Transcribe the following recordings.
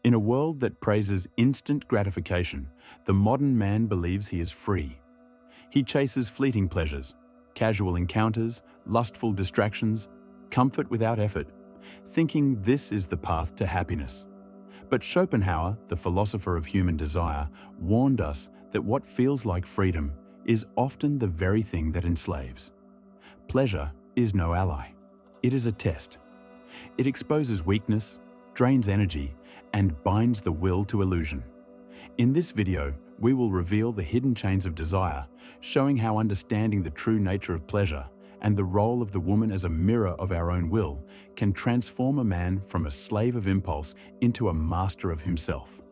In a world that praises instant gratification, the modern man believes he is free. He chases fleeting pleasures, casual encounters, lustful distractions, comfort without effort, thinking this is the path to happiness. But Schopenhauer, the philosopher of human desire, warned us that what feels like freedom is often the very thing that enslaves. Pleasure is no ally. It is a test. It exposes weakness, drains energy, and binds the will to illusion. In this video, we will reveal the hidden chains of desire, showing how understanding the true nature of pleasure and the role of the woman as a mirror of our own will can transform a man from a slave of impulse into a master of himself.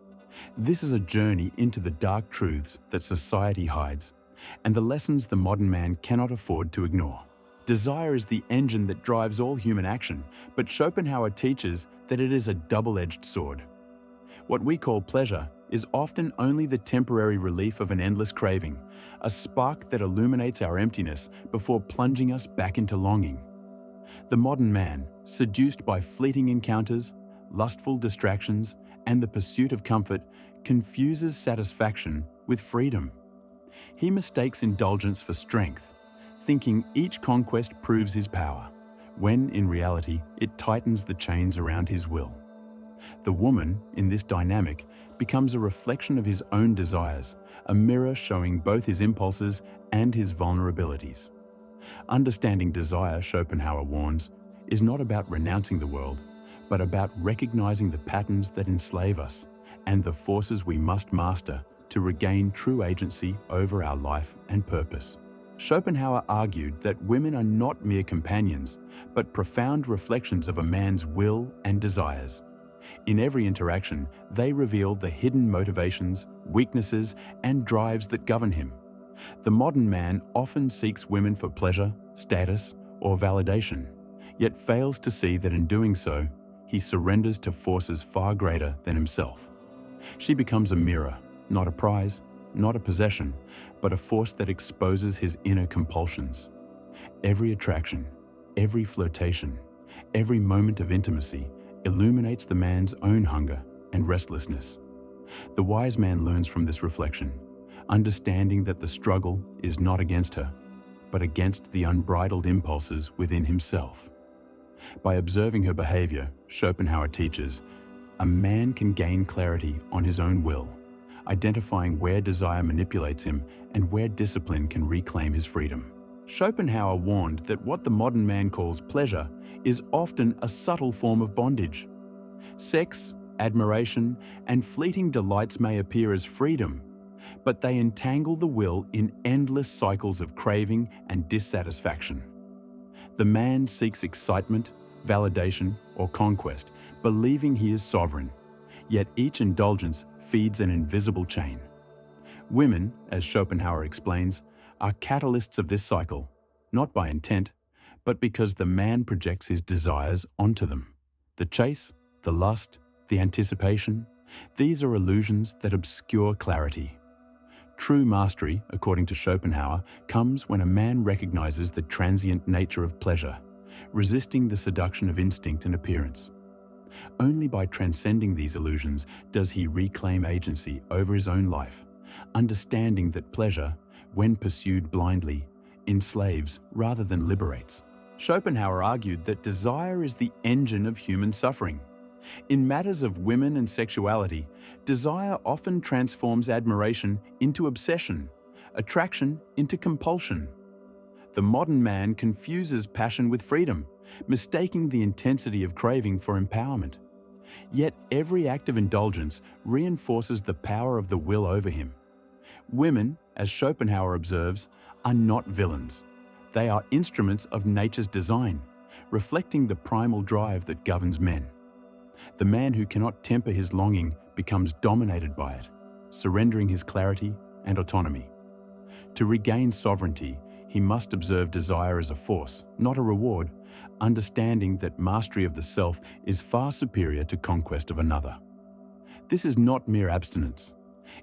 This is a journey into the dark truths that society hides and the lessons the modern man cannot afford to ignore. Desire is the engine that drives all human action, but Schopenhauer teaches that it is a double-edged sword. What we call pleasure is often only the temporary relief of an endless craving, a spark that illuminates our emptiness before plunging us back into longing. The modern man, seduced by fleeting encounters, lustful distractions, and the pursuit of comfort, confuses satisfaction with freedom. He mistakes indulgence for strength, thinking each conquest proves his power, when in reality it tightens the chains around his will. The woman, in this dynamic, becomes a reflection of his own desires, a mirror showing both his impulses and his vulnerabilities. Understanding desire, Schopenhauer warns, is not about renouncing the world, but about recognizing the patterns that enslave us and the forces we must master to regain true agency over our life and purpose. Schopenhauer argued that women are not mere companions, but profound reflections of a man's will and desires. In every interaction, they reveal the hidden motivations, weaknesses, and drives that govern him. The modern man often seeks women for pleasure, status, or validation, yet fails to see that in doing so, he surrenders to forces far greater than himself. She becomes a mirror, not a prize, not a possession, but a force that exposes his inner compulsions. Every attraction, every flirtation, every moment of intimacy illuminates the man's own hunger and restlessness. The wise man learns from this reflection, understanding that the struggle is not against her, but against the unbridled impulses within himself. By observing her behavior, Schopenhauer teaches, a man can gain clarity on his own will, identifying where desire manipulates him and where discipline can reclaim his freedom. Schopenhauer warned that what the modern man calls pleasure is often a subtle form of bondage. Sex, admiration, and fleeting delights may appear as freedom, but they entangle the will in endless cycles of craving and dissatisfaction. The man seeks excitement, validation, or conquest, believing he is sovereign, yet each indulgence feeds an invisible chain. Women, as Schopenhauer explains, are catalysts of this cycle, not by intent, but because the man projects his desires onto them. The chase, the lust, the anticipation, these are illusions that obscure clarity. True mastery, according to Schopenhauer, comes when a man recognizes the transient nature of pleasure, resisting the seduction of instinct and appearance. Only by transcending these illusions does he reclaim agency over his own life, understanding that pleasure, when pursued blindly, enslaves rather than liberates. Schopenhauer argued that desire is the engine of human suffering. In matters of women and sexuality, desire often transforms admiration into obsession, attraction into compulsion. The modern man confuses passion with freedom, mistaking the intensity of craving for empowerment. Yet every act of indulgence reinforces the power of the will over him. Women, as Schopenhauer observes, are not villains. They are instruments of nature's design, reflecting the primal drive that governs men. The man who cannot temper his longing becomes dominated by it, surrendering his clarity and autonomy. To regain sovereignty, he must observe desire as a force, not a reward, understanding that mastery of the self is far superior to conquest of another. This is not mere abstinence.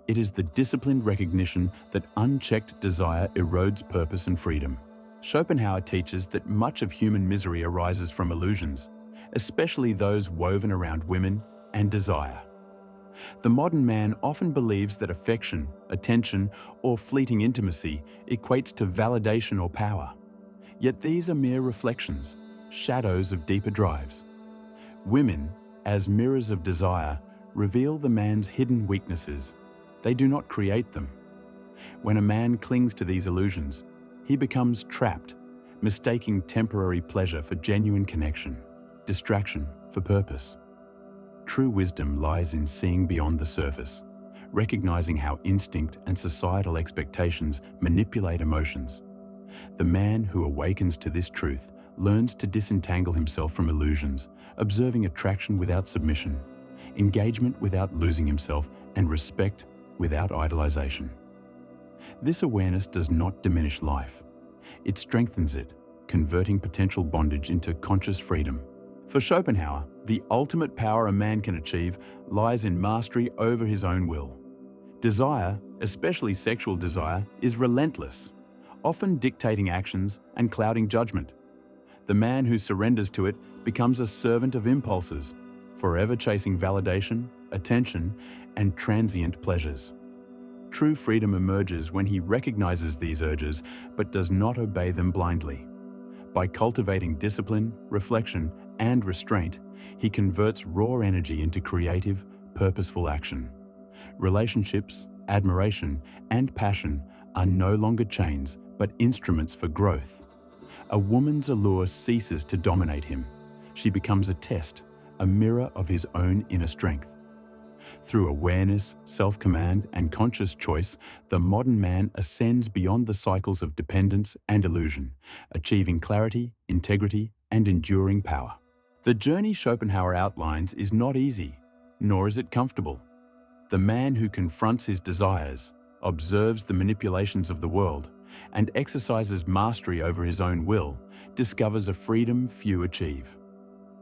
It is the disciplined recognition that unchecked desire erodes purpose and freedom. Schopenhauer teaches that much of human misery arises from illusions, especially those woven around women and desire. The modern man often believes that affection, attention, or fleeting intimacy equates to validation or power. Yet these are mere reflections, shadows of deeper drives. Women, as mirrors of desire, reveal the man's hidden weaknesses. They do not create them. When a man clings to these illusions, he becomes trapped, mistaking temporary pleasure for genuine connection, distraction for purpose. True wisdom lies in seeing beyond the surface, recognizing how instinct and societal expectations manipulate emotions. The man who awakens to this truth learns to disentangle himself from illusions, observing attraction without submission, engagement without losing himself, and respect without idolization. This awareness does not diminish life. It strengthens it, converting potential bondage into conscious freedom. For Schopenhauer, the ultimate power a man can achieve lies in mastery over his own will. Desire, especially sexual desire, is relentless, often dictating actions and clouding judgment. The man who surrenders to it becomes a servant of impulses, forever chasing validation, attention, and transient pleasures. True freedom emerges when he recognizes these urges but does not obey them blindly. By cultivating discipline, reflection, and restraint, he converts raw energy into creative, purposeful action. Relationships, admiration, and passion are no longer chains, but instruments for growth. A woman's allure ceases to dominate him. She becomes a test, a mirror of his own inner strength. Through awareness, self-command, and conscious choice, the modern man ascends beyond the cycles of dependence and illusion, achieving clarity, integrity, and enduring power. The journey Schopenhauer outlines is not easy, nor is it comfortable. The man who confronts his desires, observes the manipulations of the world, and exercises mastery over his own will, discovers a freedom few achieve.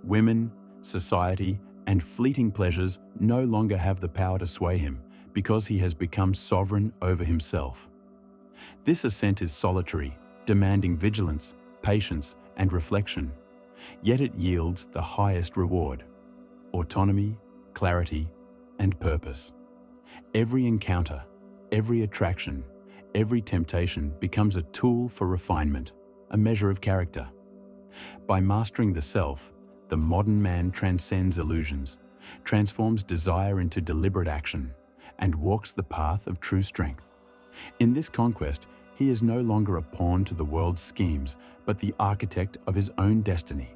Women, society, and fleeting pleasures no longer have the power to sway him because he has become sovereign over himself. This ascent is solitary, demanding vigilance, patience, and reflection, yet it yields the highest reward: autonomy, clarity, and purpose. Every encounter, every attraction, every temptation becomes a tool for refinement, a measure of character. By mastering the self, the modern man transcends illusions, transforms desire into deliberate action, and walks the path of true strength. In this conquest, he is no longer a pawn to the world's schemes, but the architect of his own destiny.